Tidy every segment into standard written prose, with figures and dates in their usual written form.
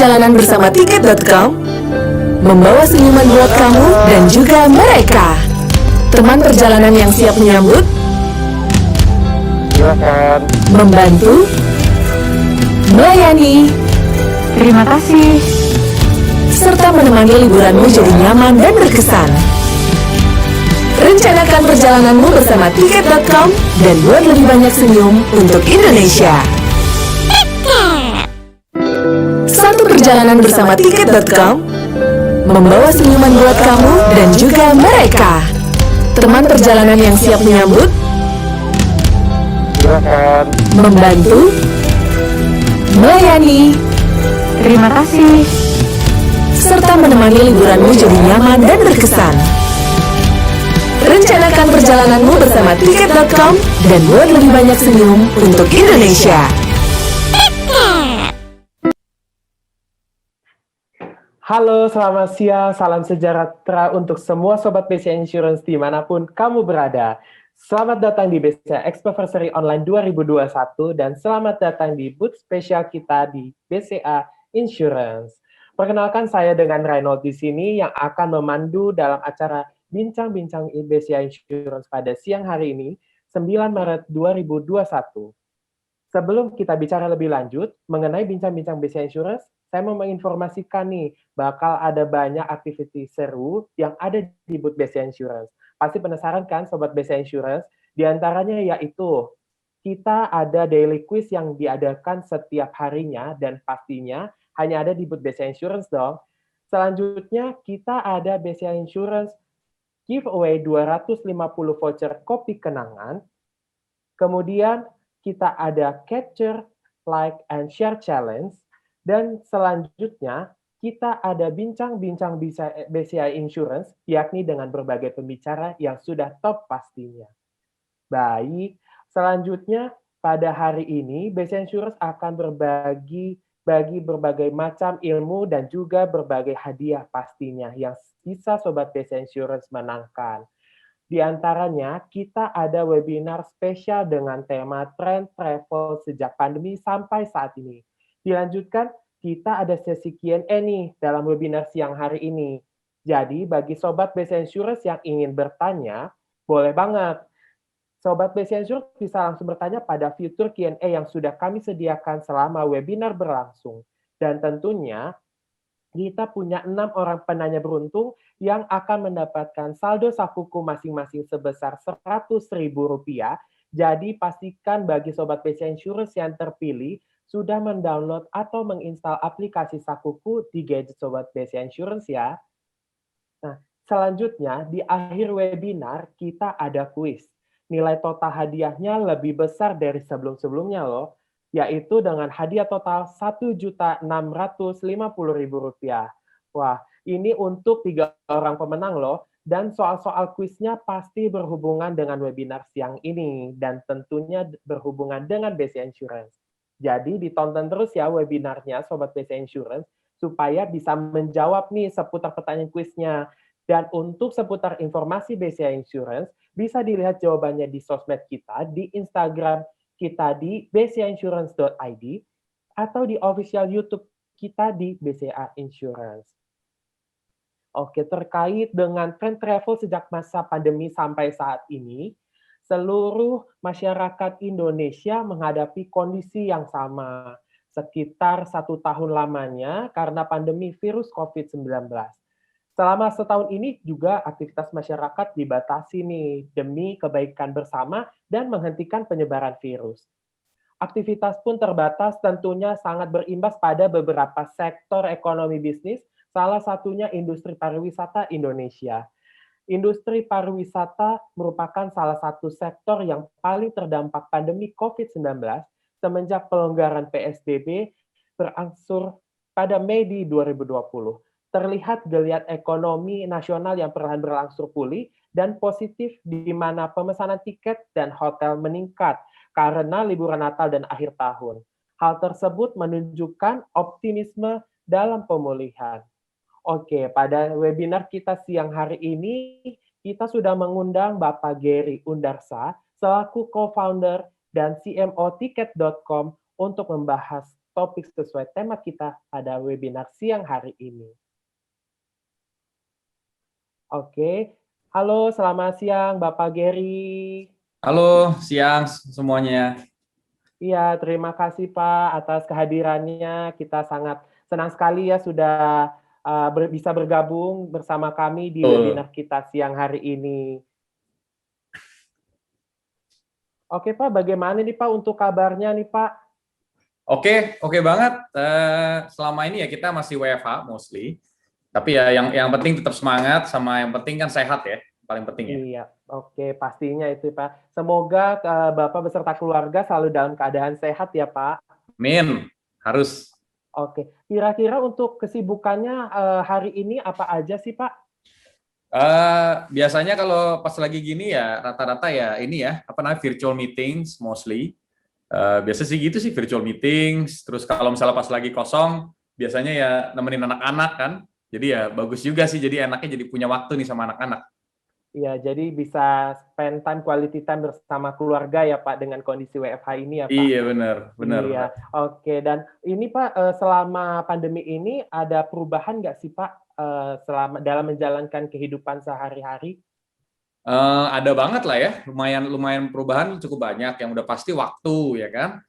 perjalanan bersama Tiket.com membawa senyuman buat kamu dan juga mereka. Teman perjalanan yang siap menyambut, Silakan. membantu, melayani, Terima kasih. serta menemani liburanmu jadi nyaman dan berkesan. Rencanakan perjalananmu bersama Tiket.com dan buat lebih banyak senyum untuk Indonesia. Satu perjalanan bersama Tiket.com membawa senyuman buat kamu dan juga mereka. Teman perjalanan yang siap menyambut, Silakan. membantu, melayani, Terima kasih. serta menemani liburanmu jadi nyaman dan berkesan. Rencanakan perjalananmu bersama Tiket.com dan buat lebih banyak senyum untuk Indonesia. Halo, selamat siang. Salam sejahtera untuk semua Sobat BCA Insurance dimanapun kamu berada. Selamat datang di BCA Expoversary Online 2021 dan selamat datang di booth spesial kita di BCA Insurance. Perkenalkan saya dengan Reynold di sini yang akan memandu dalam acara Bincang-Bincang BCA Insurance pada siang hari ini, 9 Maret 2021. Sebelum kita bicara lebih lanjut mengenai Bincang-Bincang BCA Insurance, saya mau menginformasikan nih, bakal ada banyak aktiviti seru yang ada di booth BCA Insurance. Pasti penasaran kan Sobat BCA Insurance? Di antaranya yaitu, kita ada daily quiz yang diadakan setiap harinya dan pastinya hanya ada di booth BCA Insurance dong. Selanjutnya, kita ada BCA Insurance giveaway 250 voucher kopi kenangan. Kemudian, kita ada capture, like, and share challenge. Dan selanjutnya, kita ada bincang-bincang BCA Insurance, yakni dengan berbagai pembicara yang sudah top pastinya. Baik, selanjutnya pada hari ini, BCA Insurance akan berbagi berbagai macam ilmu dan juga berbagai hadiah pastinya yang bisa Sobat BCA Insurance menangkan. Di antaranya, kita ada webinar spesial dengan tema tren travel sejak pandemi sampai saat ini. Dilanjutkan, kita ada sesi Q&A nih dalam webinar siang hari ini. Jadi, bagi Sobat BCA Insurance yang ingin bertanya, boleh banget. Sobat BCA Insurance bisa langsung bertanya pada fitur Q&A yang sudah kami sediakan selama webinar berlangsung. Dan tentunya, kita punya 6 orang penanya beruntung yang akan mendapatkan saldo sakuku masing-masing sebesar Rp100.000. Jadi pastikan bagi Sobat BCA Insurance yang terpilih sudah mendownload atau menginstal aplikasi sakuku di gadget Sobat BCA Insurance ya. Nah, selanjutnya di akhir webinar kita ada kuis. Nilai total hadiahnya lebih besar dari sebelum-sebelumnya loh, yaitu dengan hadiah total Rp1.650.000. Wah, ini untuk 3 orang pemenang loh, dan soal-soal kuisnya pasti berhubungan dengan webinar siang ini, dan tentunya berhubungan dengan BCA Insurance. Jadi ditonton terus ya webinarnya Sobat BCA Insurance, supaya bisa menjawab nih seputar pertanyaan kuisnya. Dan untuk seputar informasi BCA Insurance, bisa dilihat jawabannya di sosmed kita, di Instagram kita di bcainsurance.id atau di official YouTube kita di BCA Insurance. Oke, terkait dengan tren travel sejak masa pandemi sampai saat ini, seluruh masyarakat Indonesia menghadapi kondisi yang sama, sekitar 1 tahun lamanya karena pandemi virus COVID-19. Selama setahun ini juga aktivitas masyarakat dibatasi nih demi kebaikan bersama dan menghentikan penyebaran virus. Aktivitas pun terbatas tentunya sangat berimbas pada beberapa sektor ekonomi bisnis, salah satunya industri pariwisata Indonesia. Industri pariwisata merupakan salah satu sektor yang paling terdampak pandemi COVID-19 semenjak pelonggaran PSBB berangsur pada Mei 2020. Terlihat geliat ekonomi nasional yang perlahan berangsur pulih dan positif di mana pemesanan tiket dan hotel meningkat karena liburan Natal dan akhir tahun. Hal tersebut menunjukkan optimisme dalam pemulihan. Oke, pada webinar kita siang hari ini, kita sudah mengundang Bapak Gary Undarsa, selaku co-founder dan CMO Tiket.com untuk membahas topik sesuai tema kita pada webinar siang hari ini. Oke, halo selamat siang Bapak Gary. Halo, siang semuanya. Iya, terima kasih Pak atas kehadirannya. Kita sangat senang sekali ya sudah bisa bergabung bersama kami di webinar kita siang hari ini. Oke Pak, bagaimana nih Pak untuk kabarnya nih Pak? Oke banget. Selama ini ya kita masih WFH mostly. Tapi ya yang penting tetap semangat, sama yang penting kan sehat ya, paling penting ya. Iya, oke pastinya itu Pak. Semoga Bapak beserta keluarga selalu dalam keadaan sehat ya Pak. Amin, harus. Oke, kira-kira untuk kesibukannya hari ini apa aja sih Pak? Biasanya kalau pas lagi gini ya rata-rata ya ini ya virtual meetings mostly. Biasa sih gitu sih, virtual meetings. Terus kalau misalnya pas lagi kosong, biasanya ya nemenin anak-anak kan. Jadi ya bagus juga sih, jadi enaknya jadi punya waktu nih sama anak-anak. Iya, jadi bisa spend time, quality time bersama keluarga ya Pak dengan kondisi WFH ini ya Pak. Iya benar. Iya, oke. Dan ini Pak, selama pandemi ini ada perubahan nggak sih Pak selama dalam menjalankan kehidupan sehari-hari? Ada banget lah ya, lumayan perubahan cukup banyak. Yang udah pasti waktu ya kan.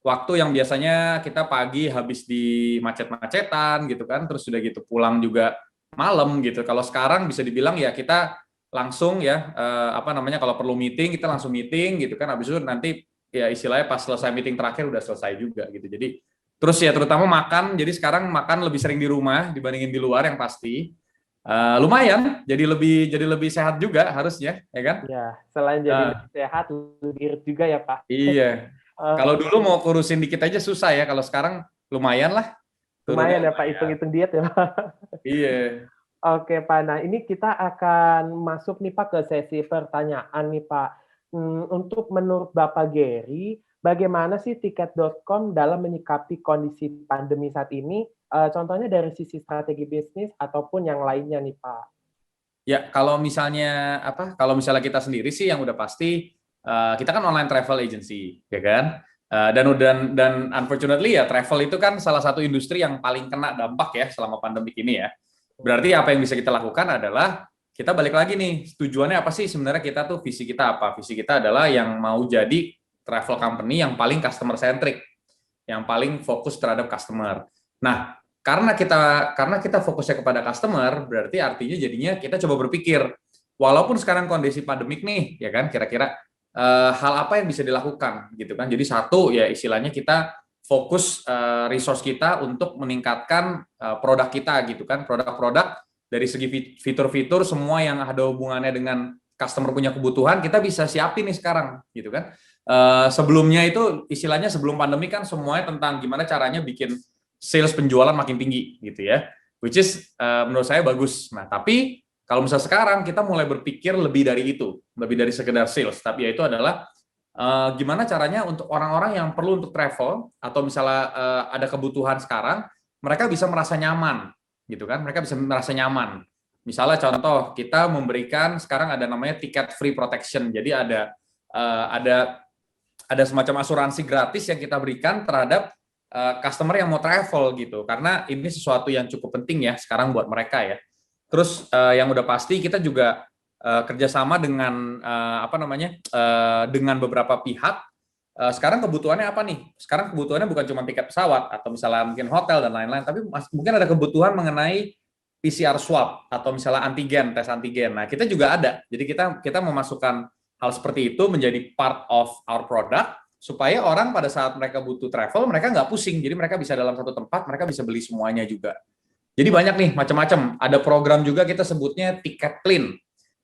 Waktu yang biasanya kita pagi habis di macet-macetan gitu kan, terus sudah gitu pulang juga malam gitu. Kalau sekarang bisa dibilang ya kita langsung ya kalau perlu meeting kita langsung meeting gitu kan, habis itu nanti ya istilahnya pas selesai meeting terakhir udah selesai juga gitu. Jadi terus ya terutama makan, jadi sekarang makan lebih sering di rumah dibandingin di luar yang pasti. Lumayan jadi lebih sehat juga harusnya ya kan. Ya, selain jadi lebih sehat, lebih irit juga ya Pak. Iya. Kalau dulu mau kurusin dikit aja susah ya, kalau sekarang lumayan lah. Lumayan ya Pak, hitung-hitung diet ya Pak. Iya. Oke Pak, nah ini kita akan masuk nih Pak ke sesi pertanyaan nih Pak. Untuk menurut Bapak Gary, bagaimana sih Tiket.com dalam menyikapi kondisi pandemi saat ini? Contohnya dari sisi strategi bisnis ataupun yang lainnya nih Pak. Ya, kalau misalnya kita sendiri sih yang udah pasti kita kan online travel agency, ya kan? Dan unfortunately ya travel itu kan salah satu industri yang paling kena dampak ya selama pandemi ini ya. Berarti apa yang bisa kita lakukan adalah kita balik lagi nih, tujuannya apa sih sebenarnya kita tuh, visi kita apa? Visi kita adalah yang mau jadi travel company yang paling customer centric, yang paling fokus terhadap customer. Nah, karena kita fokusnya kepada customer, berarti artinya jadinya kita coba berpikir, walaupun sekarang kondisi pandemik nih, ya kan, kira-kira hal apa yang bisa dilakukan gitu kan. Jadi satu ya istilahnya kita fokus resource kita untuk meningkatkan produk kita gitu kan, produk-produk dari segi fitur-fitur semua yang ada hubungannya dengan customer punya kebutuhan kita bisa siapin nih sekarang gitu kan. Sebelumnya itu istilahnya sebelum pandemi kan semuanya tentang gimana caranya bikin sales penjualan makin tinggi gitu ya, which is menurut saya bagus. Nah tapi kalau misalnya sekarang kita mulai berpikir lebih dari itu, lebih dari sekedar sales, tapi yaitu adalah gimana caranya untuk orang-orang yang perlu untuk travel atau misalnya ada kebutuhan sekarang, mereka bisa merasa nyaman, gitu kan? Mereka bisa merasa nyaman. Misalnya contoh kita memberikan sekarang ada namanya tiket free protection, jadi ada semacam asuransi gratis yang kita berikan terhadap customer yang mau travel gitu, karena ini sesuatu yang cukup penting ya sekarang buat mereka ya. Terus yang udah pasti kita juga kerjasama dengan dengan beberapa pihak. Sekarang kebutuhannya apa nih? Sekarang kebutuhannya bukan cuma tiket pesawat atau misalnya mungkin hotel dan lain-lain, tapi mungkin ada kebutuhan mengenai PCR swab atau misalnya tes antigen. Nah, kita juga ada. Jadi kita memasukkan hal seperti itu menjadi part of our product supaya orang pada saat mereka butuh travel mereka nggak pusing. Jadi mereka bisa dalam satu tempat, mereka bisa beli semuanya juga. Jadi banyak nih macam-macam. Ada program juga kita sebutnya Tiket Clean.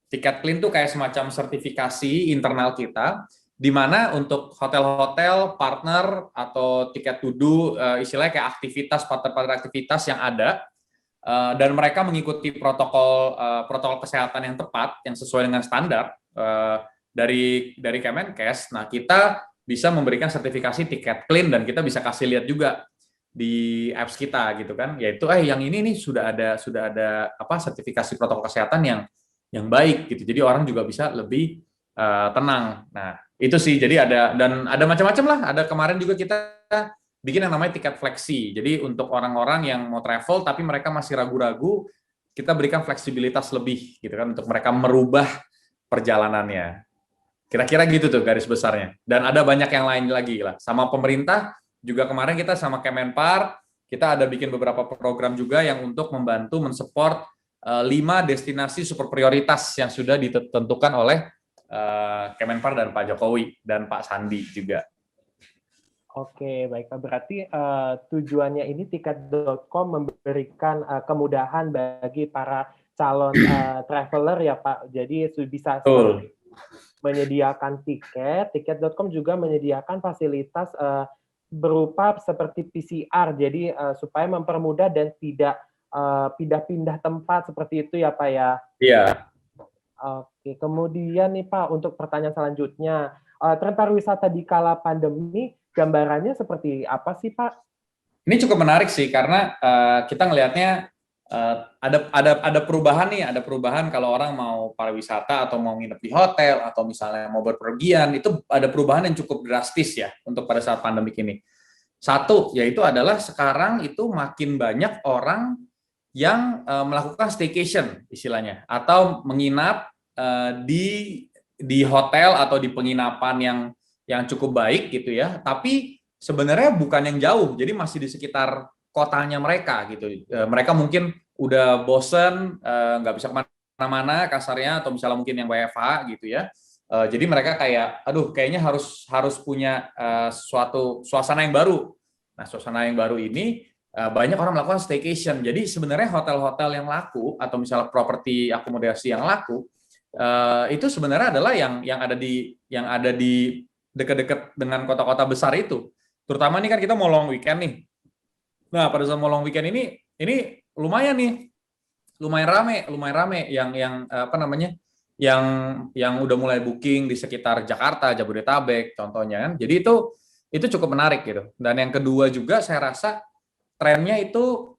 Tiket Clean itu kayak semacam sertifikasi internal kita, di mana untuk hotel-hotel, partner, atau tiket to-do, istilahnya kayak aktivitas, partner-partner aktivitas yang ada, dan mereka mengikuti protokol kesehatan yang tepat, yang sesuai dengan standar dari Kemenkes. Nah, kita bisa memberikan sertifikasi Tiket Clean, dan kita bisa kasih lihat juga di apps kita gitu kan, yaitu yang ini nih sudah ada sertifikasi protokol kesehatan yang baik gitu, jadi orang juga bisa lebih tenang. Nah itu sih, jadi ada macam-macam lah. Ada kemarin juga kita bikin yang namanya tiket fleksi. Jadi untuk orang-orang yang mau travel tapi mereka masih ragu-ragu, kita berikan fleksibilitas lebih gitu kan untuk mereka merubah perjalanannya. Kira-kira gitu tuh garis besarnya. Dan ada banyak yang lain lagi lah. Sama pemerintah juga kemarin kita sama Kemenpar, kita ada bikin beberapa program juga yang untuk membantu mensupport 5 destinasi super prioritas yang sudah ditentukan oleh Kemenpar dan Pak Jokowi dan Pak Sandi juga. Oke, baik. Berarti tujuannya ini tiket.com memberikan kemudahan bagi para calon traveler ya Pak. Jadi bisa menyediakan tiket.com juga menyediakan fasilitas berupa seperti PCR, jadi supaya mempermudah dan tidak pindah-pindah tempat seperti itu ya Pak ya. Iya. Oke, kemudian nih Pak, untuk pertanyaan selanjutnya, tren pariwisata di kala pandemi, gambarannya seperti apa sih Pak? Ini cukup menarik sih karena kita ngelihatnya ada perubahan nih, ada perubahan kalau orang mau pariwisata atau mau nginep di hotel atau misalnya mau berpergian, itu ada perubahan yang cukup drastis ya untuk pada saat pandemik ini. Satu, yaitu adalah sekarang itu makin banyak orang yang melakukan staycation istilahnya, atau menginap di hotel atau di penginapan yang cukup baik gitu ya, tapi sebenarnya bukan yang jauh, jadi masih di sekitar kotanya mereka gitu. Mereka mungkin udah bosen, nggak bisa kemana-mana kasarnya, atau misalnya mungkin yang WFH gitu ya. Jadi mereka kayak, aduh kayaknya harus punya suatu suasana yang baru. Nah suasana yang baru ini banyak orang melakukan staycation. Jadi sebenarnya hotel-hotel yang laku atau misalnya properti akomodasi yang laku itu sebenarnya adalah yang ada di dekat-dekat dengan kota-kota besar itu. Terutama nih kan kita mau long weekend nih. Nah, pada saat mau long weekend ini lumayan nih, lumayan rame yang apa namanya, yang udah mulai booking di sekitar Jakarta, Jabodetabek, contohnya kan. Jadi itu cukup menarik gitu. Dan yang kedua juga saya rasa trennya itu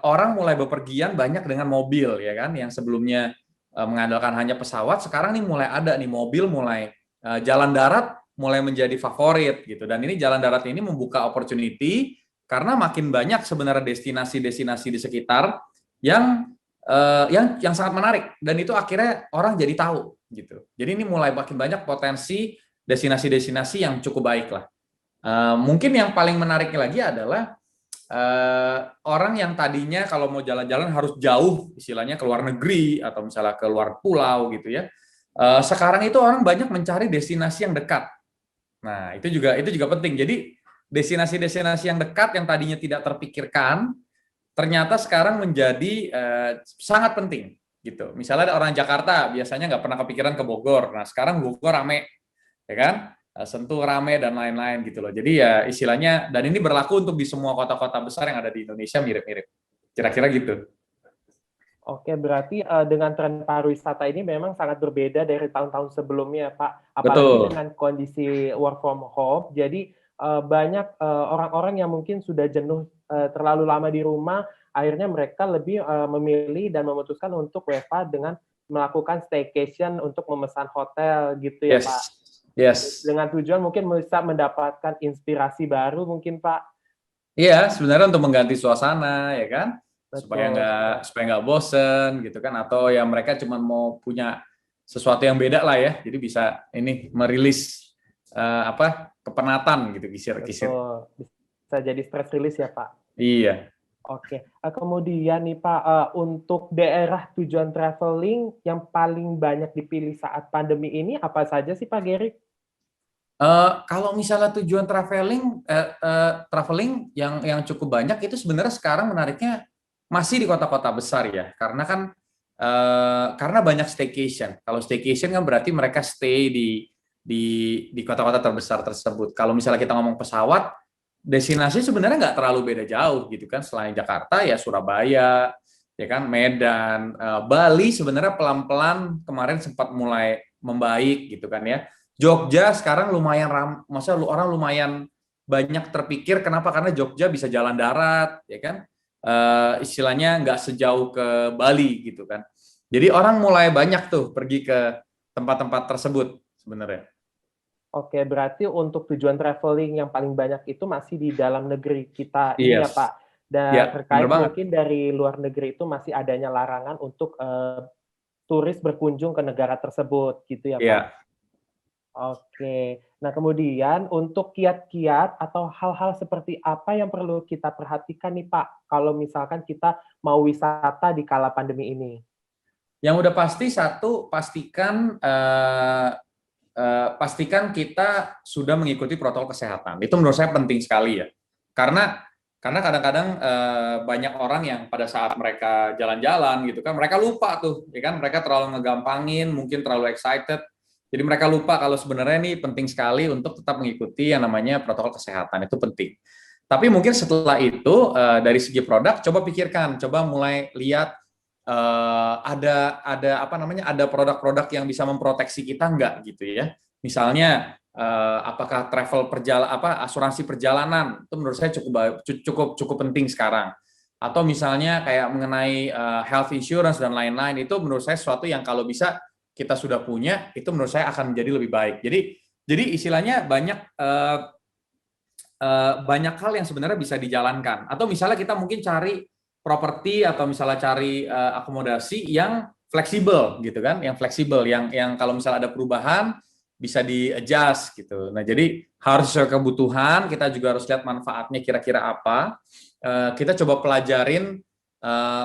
orang mulai bepergian banyak dengan mobil ya kan, yang sebelumnya mengandalkan hanya pesawat, sekarang nih mulai ada nih mobil, mulai jalan darat mulai menjadi favorit gitu. Dan ini jalan darat ini membuka opportunity karena makin banyak sebenarnya destinasi-destinasi di sekitar yang sangat menarik, dan itu akhirnya orang jadi tahu gitu. Jadi ini mulai makin banyak potensi destinasi-destinasi yang cukup baik lah. Mungkin yang paling menariknya lagi adalah orang yang tadinya kalau mau jalan-jalan harus jauh, istilahnya ke luar negeri atau misalnya ke luar pulau gitu ya. Sekarang itu orang banyak mencari destinasi yang dekat. Nah, itu juga penting. Jadi destinasi-destinasi yang dekat yang tadinya tidak terpikirkan ternyata sekarang menjadi sangat penting gitu. Misalnya ada orang Jakarta biasanya nggak pernah kepikiran ke Bogor. Nah, sekarang Bogor rame, ya kan? Sentul rame dan lain-lain gitu loh. Jadi ya istilahnya, dan ini berlaku untuk di semua kota-kota besar yang ada di Indonesia mirip-mirip. Kira-kira gitu. Oke, berarti dengan tren pariwisata ini memang sangat berbeda dari tahun-tahun sebelumnya, Pak. Apalagi dengan kondisi work from home. Jadi banyak orang-orang yang mungkin sudah jenuh terlalu lama di rumah, akhirnya mereka lebih memilih dan memutuskan untuk WFH dengan melakukan staycation untuk memesan hotel gitu ya, Pak. Yes. Dengan tujuan mungkin bisa mendapatkan inspirasi baru mungkin, Pak. Iya, sebenarnya untuk mengganti suasana ya kan, Betul. supaya nggak bosen gitu kan, atau ya mereka cuma mau punya sesuatu yang beda lah ya, jadi bisa ini merilis kepenatan gitu, kisir-kisir. Bisa jadi stress release ya Pak. Iya. Oke, kemudian nih Pak, untuk daerah tujuan traveling yang paling banyak dipilih saat pandemi ini apa saja sih Pak Gary? Kalau misalnya tujuan traveling yang cukup banyak itu sebenarnya sekarang menariknya masih di kota-kota besar ya, karena kan karena banyak staycation. Kalau staycation kan berarti mereka stay di kota-kota terbesar tersebut. Kalau misalnya kita ngomong pesawat, destinasi sebenarnya nggak terlalu beda jauh gitu kan. Selain Jakarta ya Surabaya, ya kan Medan, Bali sebenarnya pelan-pelan kemarin sempat mulai membaik gitu kan ya. Jogja sekarang lumayan maksudnya orang lumayan banyak terpikir, kenapa? Karena Jogja bisa jalan darat, ya kan? Istilahnya nggak sejauh ke Bali gitu kan. Jadi orang mulai banyak tuh pergi ke tempat-tempat tersebut sebenarnya. Oke, berarti untuk tujuan traveling yang paling banyak itu masih di dalam negeri kita ini ya, Yes. Pak. Dan Ya, bener terkait banget. mungkin dari luar negeri itu masih adanya larangan untuk turis berkunjung ke negara tersebut, gitu ya, Pak? Ya. Oke. Nah, kemudian untuk kiat-kiat atau hal-hal seperti apa yang perlu kita perhatikan nih, Pak, kalau misalkan kita mau wisata di kala pandemi ini? Yang udah pasti satu, pastikan kita sudah mengikuti protokol kesehatan. Itu menurut saya penting sekali ya. Karena kadang-kadang banyak orang yang pada saat mereka jalan-jalan gitu kan, mereka lupa tuh, ya kan? Mereka terlalu ngegampangin, mungkin terlalu excited. Jadi mereka lupa kalau sebenarnya ini penting sekali untuk tetap mengikuti yang namanya protokol kesehatan, itu penting. Tapi mungkin setelah itu dari segi produk, coba pikirkan, coba mulai lihat ada apa namanya, ada produk-produk yang bisa memproteksi kita enggak gitu ya. Misalnya apakah asuransi perjalanan, itu menurut saya cukup penting sekarang. Atau misalnya kayak mengenai health insurance dan lain-lain, itu menurut saya sesuatu yang kalau bisa kita sudah punya, itu menurut saya akan menjadi lebih baik. Jadi istilahnya banyak hal yang sebenarnya bisa dijalankan. Atau misalnya kita mungkin cari properti atau misalnya cari akomodasi yang fleksibel gitu kan, yang fleksibel, yang kalau misalnya ada perubahan bisa di-adjust gitu. Nah, jadi harus sesuai kebutuhan, kita juga harus lihat manfaatnya kira-kira apa. Kita coba pelajarin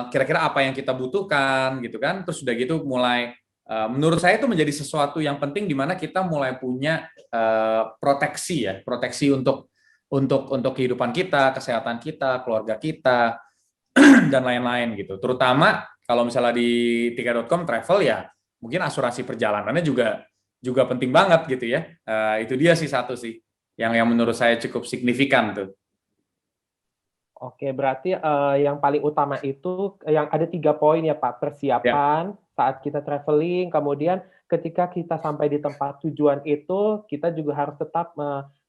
kira-kira apa yang kita butuhkan gitu kan. Terus udah gitu mulai menurut saya itu menjadi sesuatu yang penting di mana kita mulai punya proteksi untuk kehidupan kita, kesehatan kita, keluarga kita, dan lain-lain gitu. Terutama kalau misalnya di tiket.com travel ya, mungkin asuransi perjalanannya juga penting banget gitu ya. Itu dia sih satu sih yang menurut saya cukup signifikan tuh. Oke, berarti yang paling utama itu yang ada 3 poin ya, Pak. Ya, Persiapan saat kita traveling, kemudian ketika kita sampai di tempat tujuan itu, kita juga harus tetap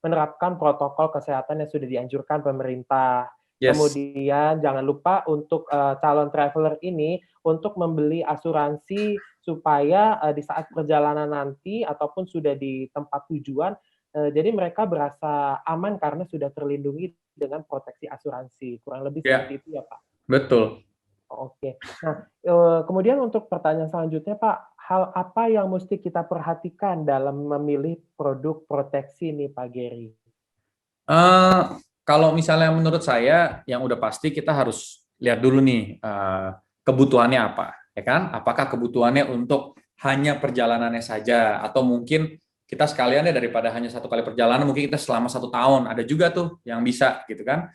menerapkan protokol kesehatan yang sudah dianjurkan pemerintah. yes, Kemudian jangan lupa untuk calon traveler ini untuk membeli asuransi supaya di saat perjalanan nanti ataupun sudah di tempat tujuan, jadi mereka berasa aman karena sudah terlindungi dengan proteksi asuransi, kurang lebih ya, seperti itu ya, Pak? betul. Oke. Nah, kemudian untuk pertanyaan selanjutnya, Pak, hal apa yang mesti kita perhatikan dalam memilih produk proteksi nih, Pak Gary? Eh, Kalau misalnya menurut saya, yang udah pasti kita harus lihat dulu nih kebutuhannya apa, ya kan? Apakah kebutuhannya untuk hanya perjalanannya saja, atau mungkin kita sekalian ya daripada hanya satu kali perjalanan, mungkin kita selama 1 tahun, ada juga tuh yang bisa gitu kan.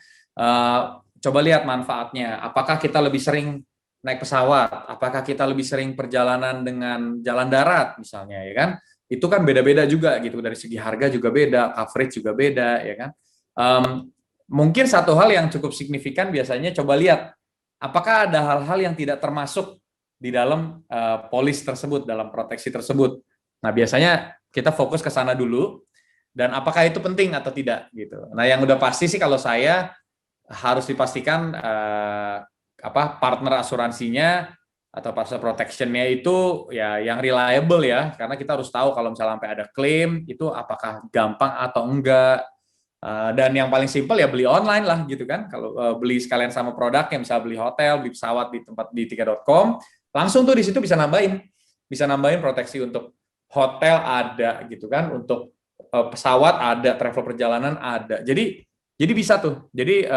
Coba lihat manfaatnya, apakah kita lebih sering naik pesawat, apakah kita lebih sering perjalanan dengan jalan darat misalnya, ya kan? Itu kan beda-beda juga gitu, dari segi harga juga beda, coverage juga beda, ya kan? Mungkin satu hal yang cukup signifikan biasanya coba lihat apakah ada hal-hal yang tidak termasuk di dalam polis tersebut, dalam proteksi tersebut. Nah, biasanya kita fokus ke sana dulu, dan apakah itu penting atau tidak gitu. Nah, yang udah pasti sih kalau saya harus dipastikan partner asuransinya atau partner protectionnya itu ya yang reliable ya, karena kita harus tahu kalau misalnya sampai ada klaim itu apakah gampang atau enggak. Dan yang paling simpel ya beli online lah gitu kan. Kalau beli sekalian sama produk, yang misalnya beli hotel, beli pesawat di tempat di tiket.com, langsung tuh di situ bisa nambahin proteksi untuk hotel ada gitu kan, untuk pesawat ada, travel perjalanan ada. Jadi bisa tuh. Jadi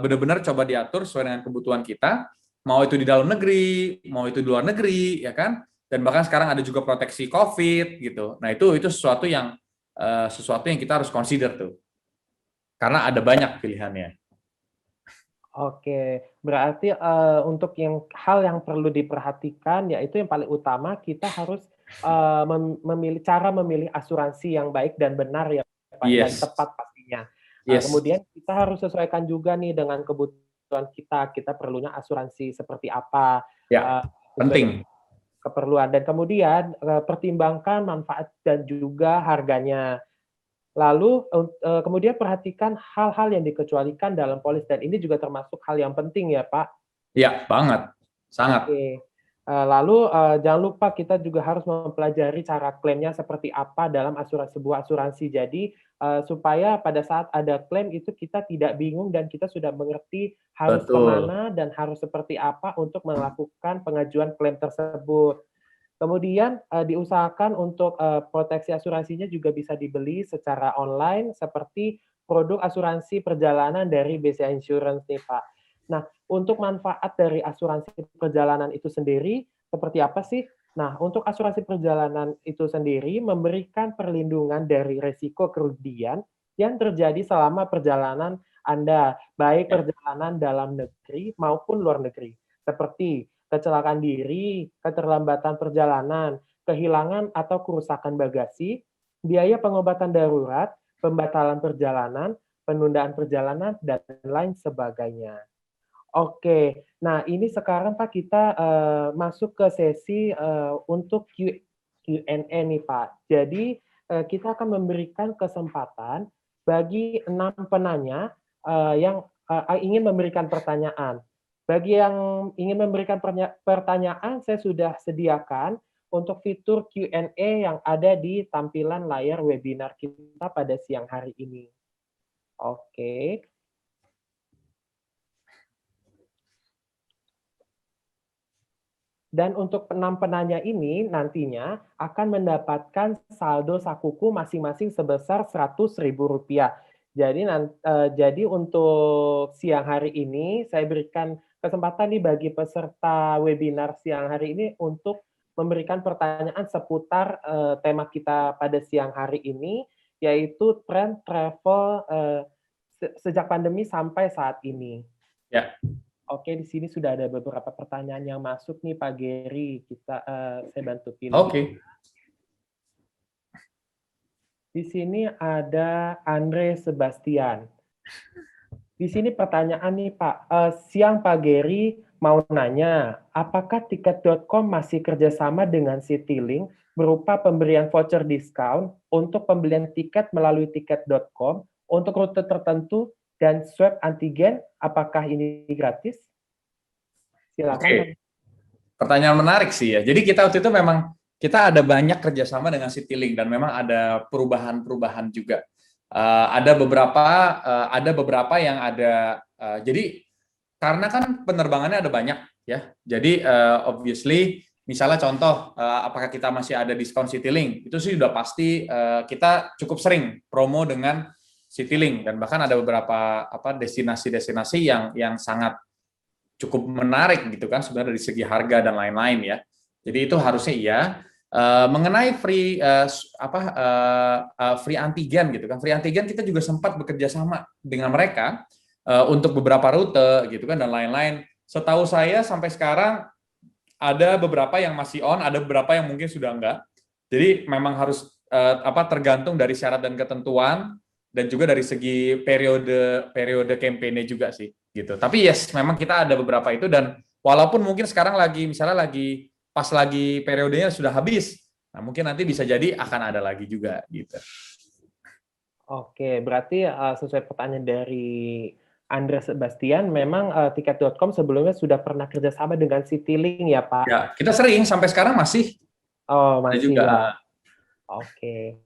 benar-benar coba diatur sesuai dengan kebutuhan kita, mau itu di dalam negeri, mau itu di luar negeri, ya kan. Dan bahkan sekarang ada juga proteksi COVID gitu. Nah itu sesuatu yang kita harus consider tuh. Karena ada banyak pilihannya. Oke, berarti untuk hal yang perlu diperhatikan, yaitu yang paling utama kita harus cara memilih asuransi yang baik dan benar ya, Pak, dan Yes. tepat pastinya. Yes. Kemudian kita harus sesuaikan juga nih dengan kebutuhan kita perlunya asuransi seperti apa, Ya, penting. keperluan, dan kemudian pertimbangkan manfaat dan juga harganya. Lalu kemudian perhatikan hal-hal yang dikecualikan dalam polis, dan ini juga termasuk hal yang penting ya, Pak? Ya, banget. Sangat. Oke. Jangan lupa kita juga harus mempelajari cara klaimnya seperti apa dalam sebuah asuransi. Jadi supaya pada saat ada klaim itu kita tidak bingung dan kita sudah mengerti harus Betul. kemana dan harus seperti apa untuk melakukan pengajuan klaim tersebut. Kemudian diusahakan untuk proteksi asuransinya juga bisa dibeli secara online seperti produk asuransi perjalanan dari BCA Insurance nih Pak. Nah, untuk manfaat dari asuransi perjalanan itu sendiri seperti apa sih? Nah, untuk asuransi perjalanan itu sendiri memberikan perlindungan dari risiko kerugian yang terjadi selama perjalanan Anda, baik Ya. perjalanan dalam negeri maupun luar negeri. Seperti kecelakaan diri, keterlambatan perjalanan, kehilangan atau kerusakan bagasi, biaya pengobatan darurat, pembatalan perjalanan, penundaan perjalanan, dan lain sebagainya. Oke, nah ini sekarang Pak kita masuk ke sesi untuk Q&A nih Pak. Jadi kita akan memberikan kesempatan bagi 6 penanya yang ingin memberikan pertanyaan. Bagi yang ingin memberikan pertanyaan, saya sudah sediakan untuk fitur Q&A yang ada di tampilan layar webinar kita pada siang hari ini. Oke. Dan untuk 6 penanya ini nantinya akan mendapatkan saldo sakuku masing-masing sebesar Rp100.000. Jadi untuk siang hari ini saya berikan kesempatan nih bagi peserta webinar siang hari ini untuk memberikan pertanyaan seputar tema kita pada siang hari ini, yaitu tren travel sejak pandemi sampai saat ini. Ya. Oke, di sini sudah ada beberapa pertanyaan yang masuk nih Pak Gary. Saya bantu pilih. Oke. Di sini ada Andre Sebastian. Di sini pertanyaan nih Pak. Siang Pak Gary mau nanya, apakah tiket.com masih kerjasama dengan Citylink berupa pemberian voucher diskon untuk pembelian tiket melalui tiket.com untuk rute tertentu dan swab antigen, apakah ini gratis? Silakan. Oke. Pertanyaan menarik sih ya. Jadi kita waktu itu memang kita ada banyak kerjasama dengan Citylink dan memang ada perubahan-perubahan juga. Ada beberapa yang ada. Jadi karena kan penerbangannya ada banyak ya. Jadi obviously misalnya contoh apakah kita masih ada diskon Citylink, itu sih udah pasti kita cukup sering promo dengan Citylink dan bahkan ada beberapa destinasi-destinasi yang sangat cukup menarik gitu kan sebenarnya dari segi harga dan lain-lain ya. Jadi itu harusnya iya. Mengenai free antigen gitu kan. Free antigen kita juga sempat bekerja sama dengan mereka untuk beberapa rute gitu kan dan lain-lain. Setahu saya sampai sekarang ada beberapa yang masih on, ada beberapa yang mungkin sudah enggak. Jadi memang harus tergantung dari syarat dan ketentuan dan juga dari segi periode kampanye juga sih gitu. Tapi yes, memang kita ada beberapa itu dan walaupun mungkin sekarang pas lagi periodenya sudah habis, nah mungkin nanti bisa jadi akan ada lagi juga gitu. Oke, berarti sesuai pertanyaan dari Andre Sebastian, memang tiket.com sebelumnya sudah pernah kerjasama dengan Citylink ya Pak? Ya, kita sering sampai sekarang masih. Oh, masih juga. ya. Oke.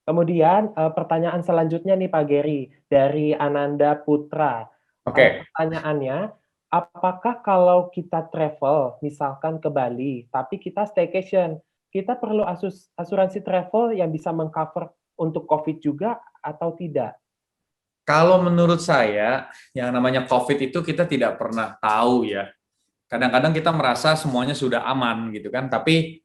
Kemudian pertanyaan selanjutnya nih Pak Gary dari Ananda Putra. Oke. Pertanyaannya, apakah kalau kita travel misalkan ke Bali, tapi kita staycation, kita perlu asuransi travel yang bisa mengcover untuk COVID juga atau tidak? Kalau menurut saya, yang namanya COVID itu kita tidak pernah tahu ya. Kadang-kadang kita merasa semuanya sudah aman gitu kan, tapi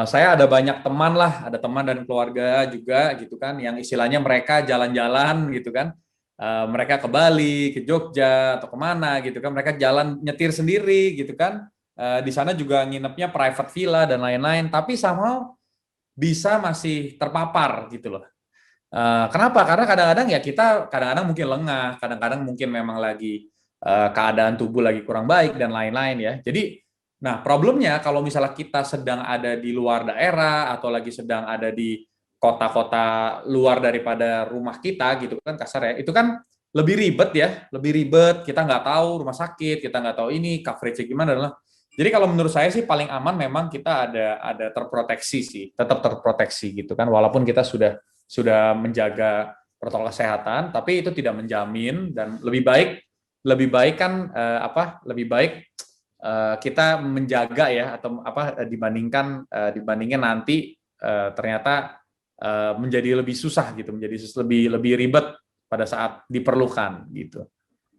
saya ada banyak teman lah, ada teman dan keluarga juga gitu kan, yang istilahnya mereka jalan-jalan gitu kan, mereka ke Bali, ke Jogja atau kemana gitu kan, mereka jalan nyetir sendiri gitu kan, di sana juga nginepnya private villa dan lain-lain, tapi somehow bisa masih terpapar gitu loh. Kenapa? Karena kadang-kadang ya kita kadang-kadang mungkin lengah, kadang-kadang mungkin memang lagi keadaan tubuh lagi kurang baik dan lain-lain ya. Jadi nah, problemnya kalau misalnya kita sedang ada di luar daerah atau lagi sedang ada di kota-kota luar daripada rumah kita gitu kan kasar ya, itu kan lebih ribet ya, lebih ribet, kita nggak tahu rumah sakit, kita nggak tahu ini coverage gimana. Jadi kalau menurut saya sih paling aman memang kita ada terproteksi sih, tetap terproteksi gitu kan, walaupun kita sudah menjaga protokol kesehatan, tapi itu tidak menjamin dan lebih baik kan lebih baik kita menjaga ya atau dibandingkan nanti ternyata menjadi lebih susah gitu, menjadi lebih ribet pada saat diperlukan gitu.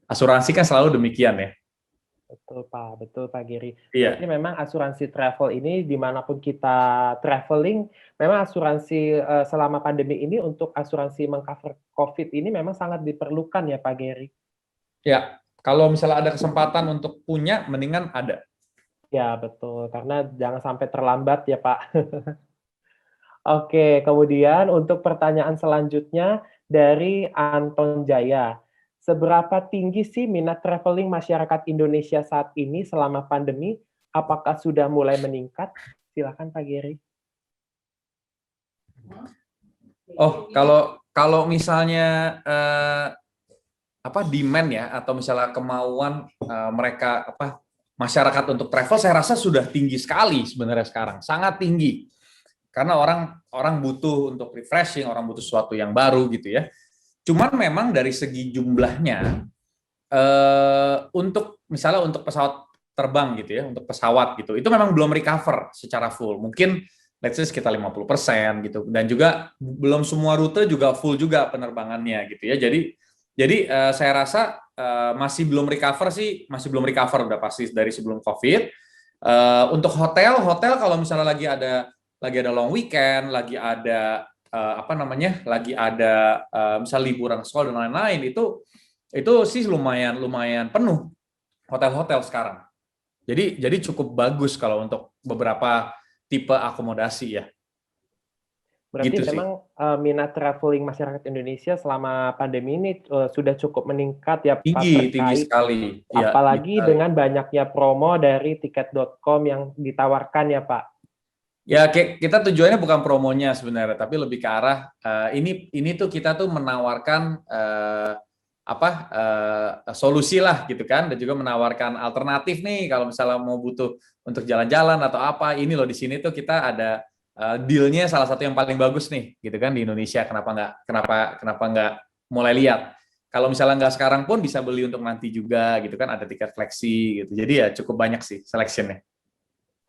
Asuransi kan selalu demikian ya. Betul Pak Giri. Iya. Berarti memang asuransi travel ini dimanapun kita traveling, memang asuransi selama pandemi ini untuk asuransi mengcover COVID ini memang sangat diperlukan ya Pak Giri. Ya, kalau misalnya ada kesempatan untuk punya, mendingan ada. Ya betul, karena jangan sampai terlambat ya Pak. Oke, kemudian untuk pertanyaan selanjutnya dari Anton Jaya. Seberapa tinggi sih minat traveling masyarakat Indonesia saat ini selama pandemi? Apakah sudah mulai meningkat? Silakan Pak Giri. Oh, kalau misalnya demand ya atau misalnya kemauan mereka masyarakat untuk travel, saya rasa sudah tinggi sekali sebenarnya sekarang, sangat tinggi. Karena orang butuh untuk refreshing, orang butuh sesuatu yang baru gitu ya. Cuman memang dari segi jumlahnya untuk misalnya untuk pesawat terbang gitu ya, untuk pesawat gitu, itu memang belum recover secara full. Mungkin let's say sekitar 50% gitu. Dan juga belum semua rute juga full juga penerbangannya gitu ya. Jadi saya rasa masih belum recover udah pasti dari sebelum COVID. Untuk hotel kalau misalnya lagi ada long weekend, lagi ada misal liburan sekolah dan lain-lain, itu sih lumayan penuh hotel-hotel sekarang. Jadi cukup bagus kalau untuk beberapa tipe akomodasi ya. Berarti Gitu sih. memang minat traveling masyarakat Indonesia selama pandemi ini sudah cukup meningkat ya Pak, Tinggi terkait sekali. Ya, apalagi tinggi sekali. dengan banyaknya promo dari tiket.com yang ditawarkan ya Pak. Ya, kita tujuannya bukan promonya sebenarnya, tapi lebih ke arah ini tuh kita tuh menawarkan solusi lah gitu kan, dan juga menawarkan alternatif nih kalau misalnya mau butuh untuk jalan-jalan atau apa. Ini loh di sini tuh kita ada deal-nya salah satu yang paling bagus nih gitu kan di Indonesia. Kenapa nggak mulai lihat? Kalau misalnya nggak sekarang pun bisa beli untuk nanti juga gitu kan, ada tiket fleksi gitu. Jadi ya cukup banyak sih selection-nya.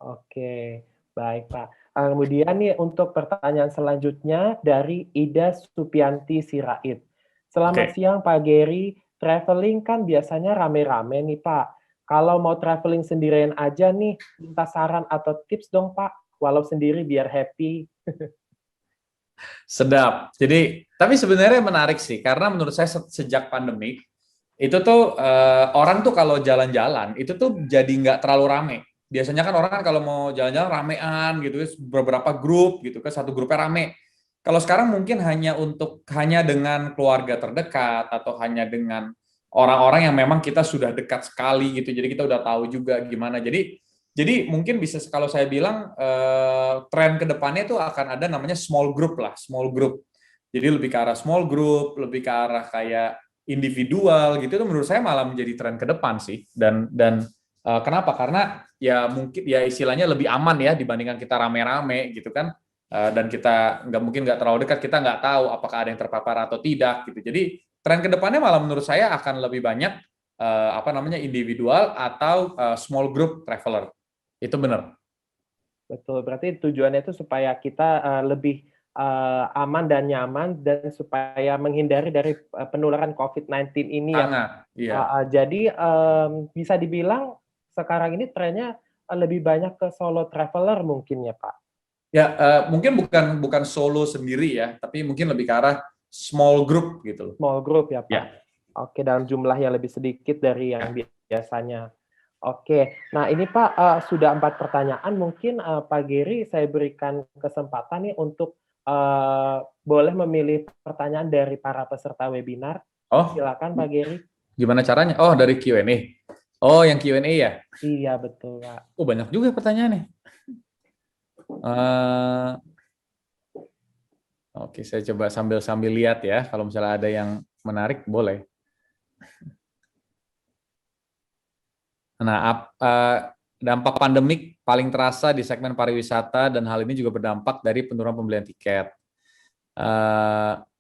Oke, baik Pak. Kemudian nih untuk pertanyaan selanjutnya dari Ida Supianti Sirait. Selamat Oke. siang Pak Geri, traveling kan biasanya rame-rame nih Pak. Kalau mau traveling sendirian aja nih, minta saran atau tips dong Pak, walau sendiri biar happy. Sedap. Jadi, tapi sebenarnya menarik sih, karena menurut saya sejak pandemik, itu tuh orang tuh kalau jalan-jalan, itu tuh jadi nggak terlalu rame. Biasanya kan orang kan kalau mau jalan-jalan ramean gitu, beberapa grup gitu kan, satu grupnya rame. Kalau sekarang mungkin hanya dengan keluarga terdekat, atau hanya dengan orang-orang yang memang kita sudah dekat sekali gitu, jadi kita udah tahu juga gimana. Jadi mungkin bisa kalau saya bilang tren kedepannya itu akan ada namanya small group lah, small group. Jadi lebih ke arah small group, lebih ke arah kayak individual gitu. Itu menurut saya malah menjadi tren ke depan sih. Dan kenapa? Karena ya mungkin ya istilahnya lebih aman ya dibandingkan kita rame-rame gitu kan. Dan kita nggak terlalu dekat, kita nggak tahu apakah ada yang terpapar atau tidak gitu. Jadi tren ke depannya malah menurut saya akan lebih banyak individual atau small group traveler. Itu benar. Betul, berarti tujuannya itu supaya kita lebih aman dan nyaman dan supaya menghindari dari penularan COVID-19 ini ya. Sangat, iya. Jadi bisa dibilang sekarang ini trennya lebih banyak ke solo traveler mungkin ya Pak? Ya, mungkin bukan solo sendiri ya, tapi mungkin lebih ke arah small group gitu. Small group ya Pak? Ya. Oke, dalam jumlah yang lebih sedikit dari yang biasanya. Oke, nah ini Pak sudah 4 pertanyaan, mungkin Pak Geri saya berikan kesempatan nih untuk boleh memilih pertanyaan dari para peserta webinar. Oh, Silakan Pak Geri. gimana caranya? Oh, dari Q&A. Oh, yang Q&A ya? Iya, betul Pak. Oh, banyak juga pertanyaannya. Oke, saya coba sambil lihat ya. Kalau misalnya ada yang menarik, boleh. Nah, dampak pandemik paling terasa di segmen pariwisata dan hal ini juga berdampak dari penurunan pembelian tiket.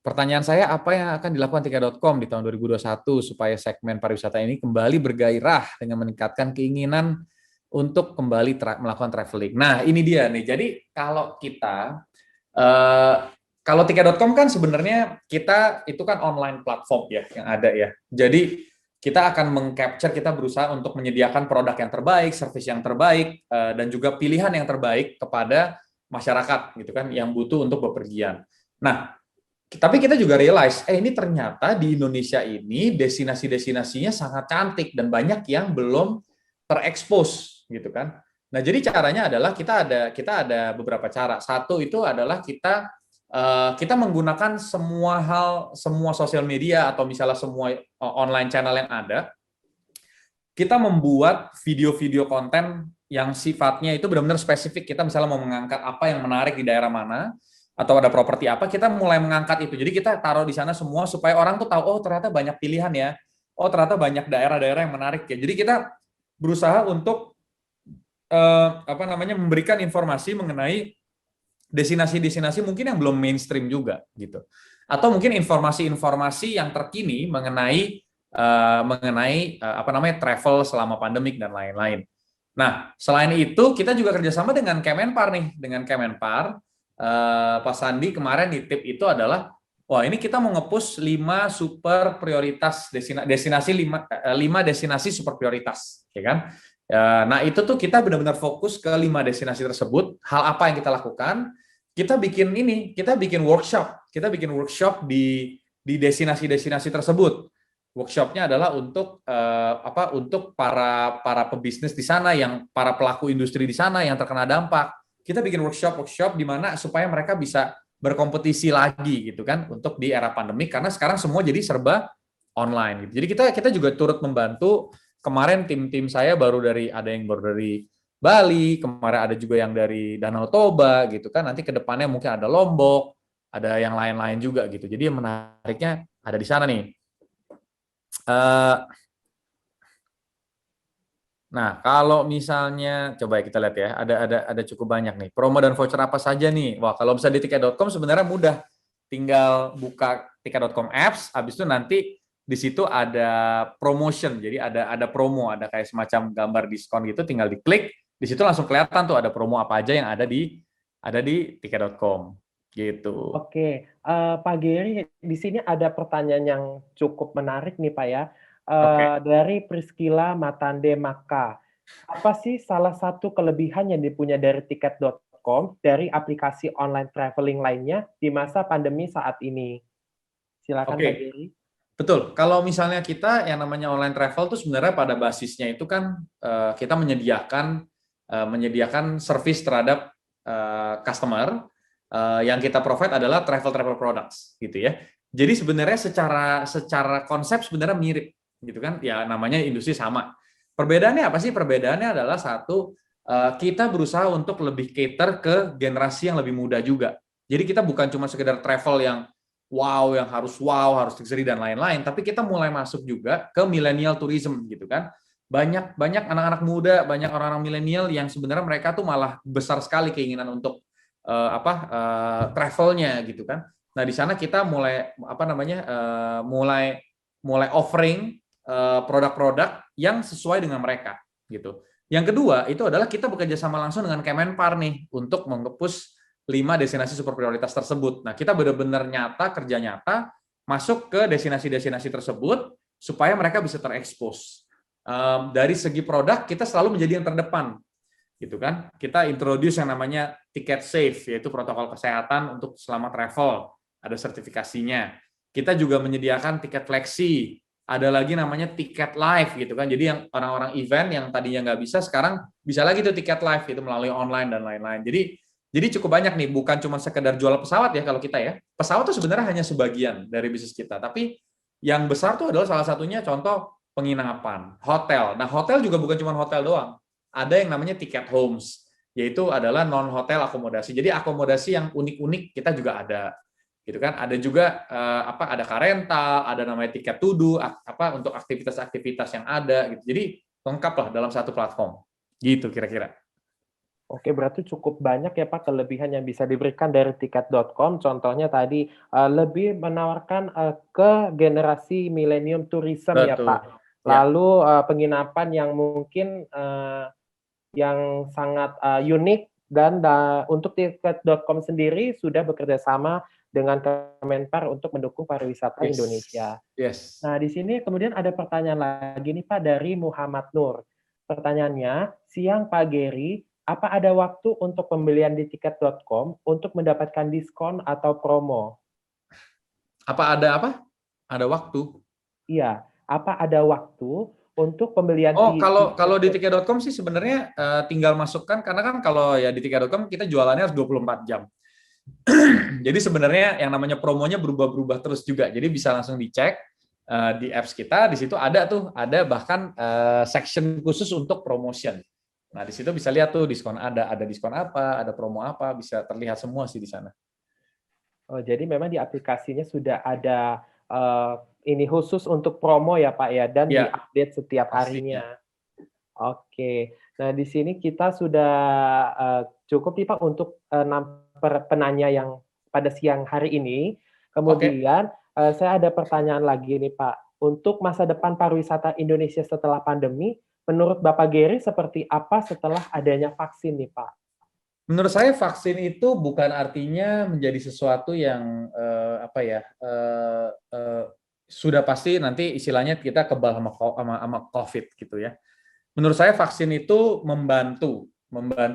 Pertanyaan saya, apa yang akan dilakukan Tiket.com di tahun 2021 supaya segmen pariwisata ini kembali bergairah dengan meningkatkan keinginan untuk kembali melakukan traveling. Nah, ini dia nih. Jadi kalau kita kalau Tiket.com kan sebenarnya kita itu kan online platform ya yang ada ya. Jadi kita akan mengcapture, kita berusaha untuk menyediakan produk yang terbaik, service yang terbaik, dan juga pilihan yang terbaik kepada masyarakat gitu kan yang butuh untuk bepergian. Nah, tapi kita juga realize, ini ternyata di Indonesia ini destinasi-destinasinya sangat cantik dan banyak yang belum terekspos gitu kan. Nah, jadi caranya adalah kita ada beberapa cara. Satu itu adalah kita menggunakan semua sosial media atau misalnya semua online channel yang ada. Kita membuat video-video konten yang sifatnya itu benar-benar spesifik. Kita misalnya mau mengangkat apa yang menarik di daerah mana, atau ada properti apa, kita mulai mengangkat itu. Jadi kita taruh di sana semua supaya orang tuh tahu, oh ternyata banyak pilihan ya. Oh ternyata banyak daerah-daerah yang menarik ya. Jadi kita berusaha untuk memberikan informasi mengenai destinasi-destinasi mungkin yang belum mainstream juga gitu. Atau mungkin informasi-informasi yang terkini mengenai travel selama pandemik dan lain-lain. Nah, selain itu kita juga kerjasama dengan Kemenpar nih, Pak Sandi kemarin nitip itu adalah, wah ini kita mau nge-push 5 super prioritas destinasi 5 destinasi super prioritas, ya kan? Nah itu tuh kita benar-benar fokus ke 5 destinasi tersebut. Hal apa yang kita lakukan? Kita bikin workshop di destinasi-destinasi tersebut. Workshopnya adalah untuk para pebisnis di sana, yang para pelaku industri di sana yang terkena dampak. Kita bikin workshop di mana supaya mereka bisa berkompetisi lagi gitu kan untuk di era pandemi, karena sekarang semua jadi serba online gitu. Jadi kita juga turut membantu. Kemarin tim saya ada yang baru dari Bali, kemarin ada juga yang dari Danau Toba gitu kan. Nanti ke depannya mungkin ada Lombok, ada yang lain-lain juga gitu. Jadi yang menariknya ada di sana nih. Nah, kalau misalnya coba kita lihat ya, ada cukup banyak nih. Promo dan voucher apa saja nih? Wah, kalau bisa di Tiket.com sebenarnya mudah. Tinggal buka Tiket.com apps, habis itu nanti di situ ada promotion. Jadi ada promo, ada kayak semacam gambar diskon gitu, tinggal diklik, di situ langsung kelihatan tuh ada promo apa aja yang ada di Tiket.com gitu. Oke, Pak Geri, di sini ada pertanyaan yang cukup menarik nih Pak ya. Dari Priscilla Matande Maka. Apa sih salah satu kelebihan yang dipunya dari Tiket.com dari aplikasi online traveling lainnya di masa pandemi saat ini? Silakan Pak Geri. Betul. Kalau misalnya kita yang namanya online travel itu sebenarnya pada basisnya itu kan kita menyediakan service terhadap customer, yang kita provide adalah travel products gitu ya. Jadi sebenarnya secara konsep sebenarnya mirip gitu kan, ya namanya industri sama. Perbedaannya apa sih? Perbedaannya adalah satu, kita berusaha untuk lebih cater ke generasi yang lebih muda juga. Jadi kita bukan cuma sekedar travel yang harus luxury dan lain-lain, tapi kita mulai masuk juga ke millennial tourism gitu kan. Banyak anak-anak muda, banyak orang-orang milenial yang sebenarnya mereka tuh malah besar sekali keinginan untuk travelnya gitu kan. Nah di sana kita mulai offering produk-produk yang sesuai dengan mereka gitu. Yang kedua itu adalah kita bekerja sama langsung dengan Kemenpar nih untuk mengepus 5 destinasi super prioritas tersebut. Nah kita benar-benar kerja nyata masuk ke destinasi-destinasi tersebut supaya mereka bisa terekspos. Dari segi produk kita selalu menjadi yang terdepan gitu kan. Kita introduce yang namanya tiket safe, yaitu protokol kesehatan untuk selama travel, ada sertifikasinya. Kita juga menyediakan tiket fleksi, ada lagi namanya tiket live gitu kan. Jadi yang orang-orang event yang tadinya nggak bisa, sekarang bisa lagi tuh tiket live itu melalui online dan lain-lain. Jadi cukup banyak nih, bukan cuma sekedar jual pesawat ya kalau kita ya. Pesawat tuh sebenarnya hanya sebagian dari bisnis kita, tapi yang besar tuh adalah salah satunya contoh penginapan, hotel. Nah, hotel juga bukan cuma hotel doang. Ada yang namanya tiket homes, yaitu adalah non-hotel akomodasi. Jadi akomodasi yang unik-unik kita juga ada. Gitu kan? Ada juga ada car rental, ada namanya tiket to do, untuk aktivitas-aktivitas yang ada gitu. Jadi lengkap lah dalam satu platform. Gitu kira-kira. Oke, berarti cukup banyak ya Pak kelebihan yang bisa diberikan dari tiket.com. Contohnya tadi lebih menawarkan ke generasi milenium tourism ya Betul. Pak. Ya. Lalu penginapan yang mungkin yang sangat unik dan untuk tiket.com sendiri sudah bekerja sama dengan Kemenpar untuk mendukung pariwisata Yes. Indonesia. Yes. Nah, di sini kemudian ada pertanyaan lagi nih Pak dari Muhammad Nur. Pertanyaannya, siang Pak Geri, apa ada waktu untuk pembelian di tiket.com untuk mendapatkan diskon atau promo? Apa ada apa? Ada waktu. Iya, apa ada waktu untuk pembelian Oh, kalau di tiket? tiket.com sih sebenarnya tinggal masukkan, karena kan kalau ya di tiket.com kita jualannya harus 24 jam. Jadi sebenarnya yang namanya promonya berubah-berubah terus juga. Jadi bisa langsung dicek di apps kita, di situ ada bahkan section khusus untuk promotion. Nah, di situ bisa lihat tuh diskon, ada diskon apa, ada promo apa, bisa terlihat semua sih di sana. Oh, jadi memang di aplikasinya sudah ada ini khusus untuk promo ya Pak ya, dan Ya, diupdate setiap pastinya. harinya. Oke. Nah, di sini kita sudah cukup nih Pak untuk penanya yang pada siang hari ini. Oke. Kemudian saya ada pertanyaan lagi nih Pak. Untuk masa depan pariwisata Indonesia setelah pandemi, menurut Bapak Geri seperti apa setelah adanya vaksin nih Pak? Menurut saya vaksin itu bukan artinya menjadi sesuatu yang sudah pasti nanti istilahnya kita kebal sama COVID gitu ya. Menurut saya vaksin itu membantu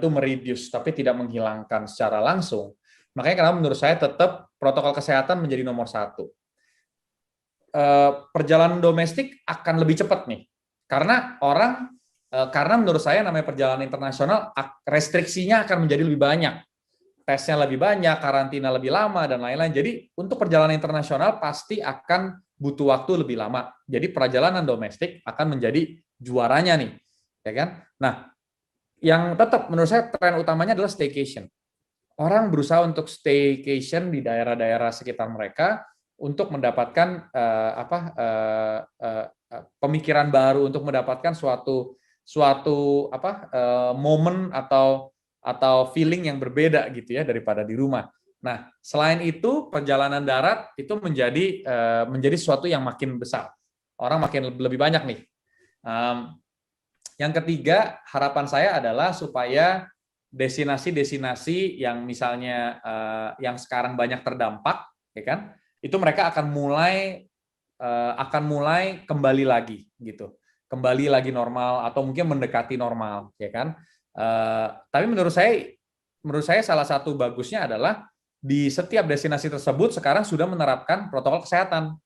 mereduce, tapi tidak menghilangkan secara langsung. Makanya kenapa menurut saya tetap protokol kesehatan menjadi nomor satu. Perjalanan domestik akan lebih cepat nih, karena menurut saya namanya perjalanan internasional restriksinya akan menjadi lebih banyak, tesnya lebih banyak, karantina lebih lama dan lain-lain. Jadi untuk perjalanan internasional pasti akan butuh waktu lebih lama. Jadi perjalanan domestik akan menjadi juaranya nih, ya kan? Nah, yang tetap menurut saya tren utamanya adalah staycation. Orang berusaha untuk staycation di daerah-daerah sekitar mereka untuk mendapatkan pemikiran baru, untuk mendapatkan suatu momen atau feeling yang berbeda gitu ya daripada di rumah. Nah, selain itu perjalanan darat itu menjadi sesuatu yang makin besar. Orang makin lebih banyak nih. Yang ketiga, harapan saya adalah supaya destinasi-destinasi yang misalnya yang sekarang banyak terdampak, ya kan? Itu mereka akan mulai kembali lagi gitu. Kembali lagi normal atau mungkin mendekati normal, ya kan? Tapi menurut saya salah satu bagusnya adalah di setiap destinasi tersebut sekarang sudah menerapkan protokol kesehatan.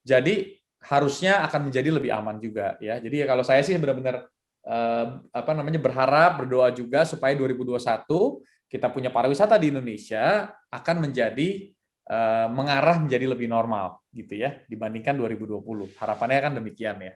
Jadi harusnya akan menjadi lebih aman juga ya. Jadi kalau saya sih benar-benar berharap, berdoa juga supaya 2021 kita punya pariwisata di Indonesia akan menjadi mengarah menjadi lebih normal gitu ya dibandingkan 2020. Harapannya kan demikian ya.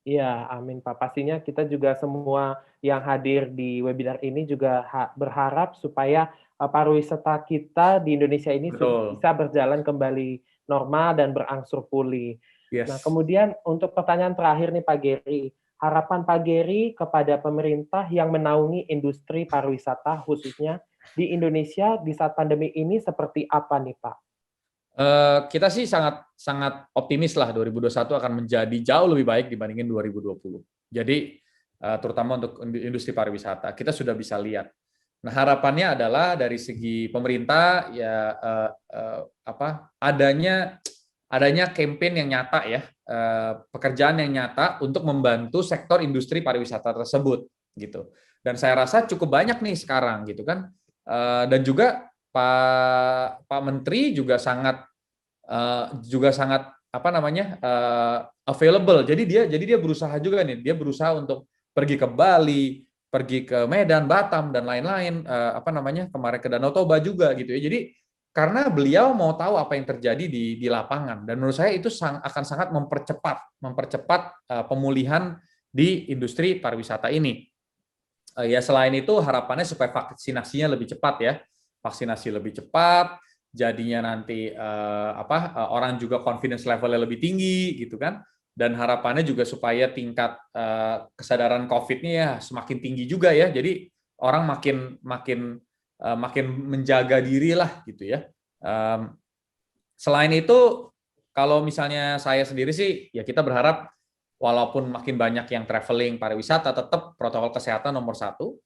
Iya, amin Pak. Pastinya kita juga semua yang hadir di webinar ini juga berharap supaya pariwisata kita di Indonesia ini Betul. bisa berjalan kembali normal dan berangsur pulih. Yes. Nah, kemudian untuk pertanyaan terakhir nih Pak Geri, harapan Pak Geri kepada pemerintah yang menaungi industri pariwisata khususnya di Indonesia di saat pandemi ini seperti apa nih Pak? Kita sih sangat optimis lah 2021 akan menjadi jauh lebih baik dibandingin 2020. Jadi terutama untuk industri pariwisata kita sudah bisa lihat. Nah, harapannya adalah dari segi pemerintah ya adanya campaign yang nyata ya, pekerjaan yang nyata untuk membantu sektor industri pariwisata tersebut gitu. Dan saya rasa cukup banyak nih sekarang gitu kan. Dan juga Pak Menteri juga sangat available. Jadi dia berusaha juga nih. Dia berusaha untuk pergi ke Bali, pergi ke Medan, Batam dan lain-lain. Kemarin ke Danau Toba juga gitu ya. Jadi karena beliau mau tahu apa yang terjadi di lapangan, dan menurut saya itu akan sangat mempercepat pemulihan di industri pariwisata ini. Ya selain itu harapannya supaya vaksinasinya lebih cepat ya, vaksinasi lebih cepat, jadinya nanti orang juga confidence levelnya lebih tinggi gitu kan, dan harapannya juga supaya tingkat kesadaran COVID-nya ya semakin tinggi juga ya. Jadi orang makin menjaga diri lah gitu ya. Selain itu, kalau misalnya saya sendiri sih, ya kita berharap walaupun makin banyak yang traveling pariwisata, tetap protokol kesehatan nomor satu.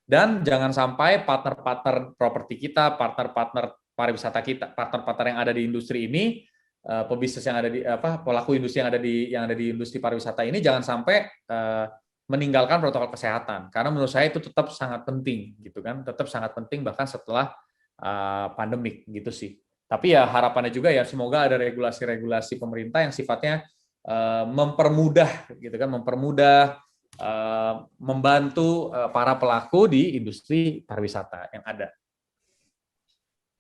Dan jangan sampai partner-partner properti kita, partner-partner pariwisata kita, partner-partner yang ada di industri ini, pebisnis yang ada di pelaku industri yang ada di industri pariwisata ini jangan sampai meninggalkan protokol kesehatan, karena menurut saya itu tetap sangat penting gitu kan, tetap sangat penting bahkan setelah pandemik gitu sih. Tapi ya harapannya juga ya semoga ada regulasi-regulasi pemerintah yang sifatnya mempermudah gitu kan, membantu para pelaku di industri pariwisata yang ada.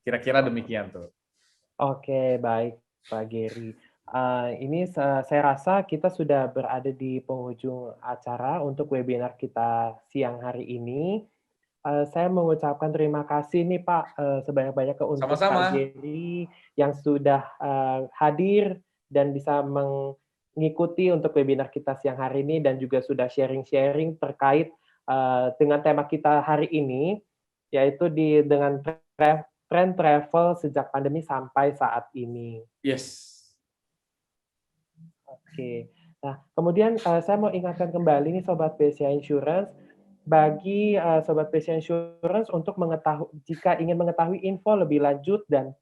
Kira-kira demikian tuh. Oke, baik Pak Gary. Ini saya rasa kita sudah berada di penghujung acara untuk webinar kita siang hari ini. Saya mengucapkan terima kasih nih Pak sebanyak-banyaknya untuk Sama-sama. Pak Gary yang sudah hadir dan bisa mengikuti untuk webinar kita siang hari ini dan juga sudah sharing-sharing terkait dengan tema kita hari ini, yaitu dengan tren travel sejak pandemi sampai saat ini. Yes. Oke. Nah, kemudian saya mau ingatkan kembali nih Sobat BCA Insurance, bagi Sobat BCA Insurance untuk jika ingin mengetahui info lebih lanjut dan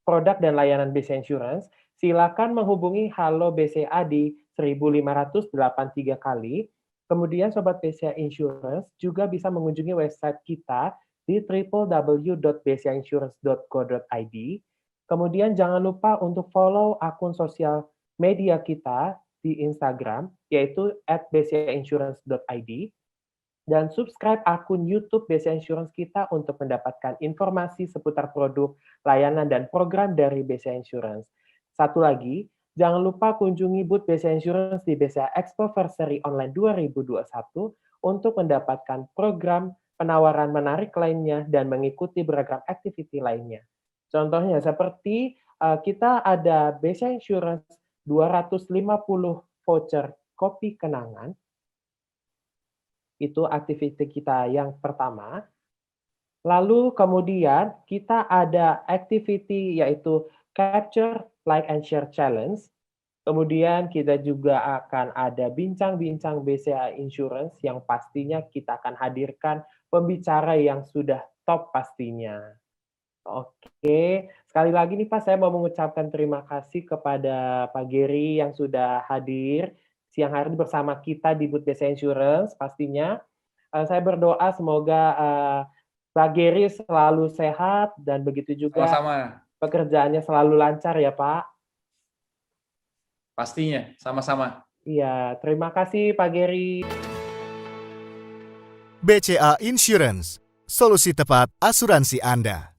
produk dan layanan BCA Insurance, silakan menghubungi Halo BCA di 1583 kali. Kemudian Sobat BCA Insurance juga bisa mengunjungi website kita di www.bcainsurance.co.id. Kemudian jangan lupa untuk follow akun sosial media kita di Instagram, yaitu @bcainsurance.id, dan subscribe akun YouTube BCA Insurance kita untuk mendapatkan informasi seputar produk, layanan, dan program dari BCA Insurance. Satu lagi, jangan lupa kunjungi booth BCA Insurance di BCA Expoversary Online 2021 untuk mendapatkan program penawaran menarik lainnya dan mengikuti beragam activity lainnya. Contohnya seperti kita ada BCA Insurance 250 voucher kopi kenangan. Itu activity kita yang pertama. Lalu kemudian kita ada activity yaitu Capture, Like, and Share Challenge. Kemudian kita juga akan ada bincang-bincang BCA Insurance yang pastinya kita akan hadirkan pembicara yang sudah top pastinya. Oke, sekali lagi nih Pak, saya mau mengucapkan terima kasih kepada Pak Gary yang sudah hadir siang hari ini bersama kita di booth BCA Insurance pastinya. Saya berdoa semoga Pak Gary selalu sehat dan begitu juga Sama-sama. pekerjaannya selalu lancar ya Pak. Pastinya, sama-sama. Iya, terima kasih Pak Gary. BCA Insurance, solusi tepat asuransi Anda.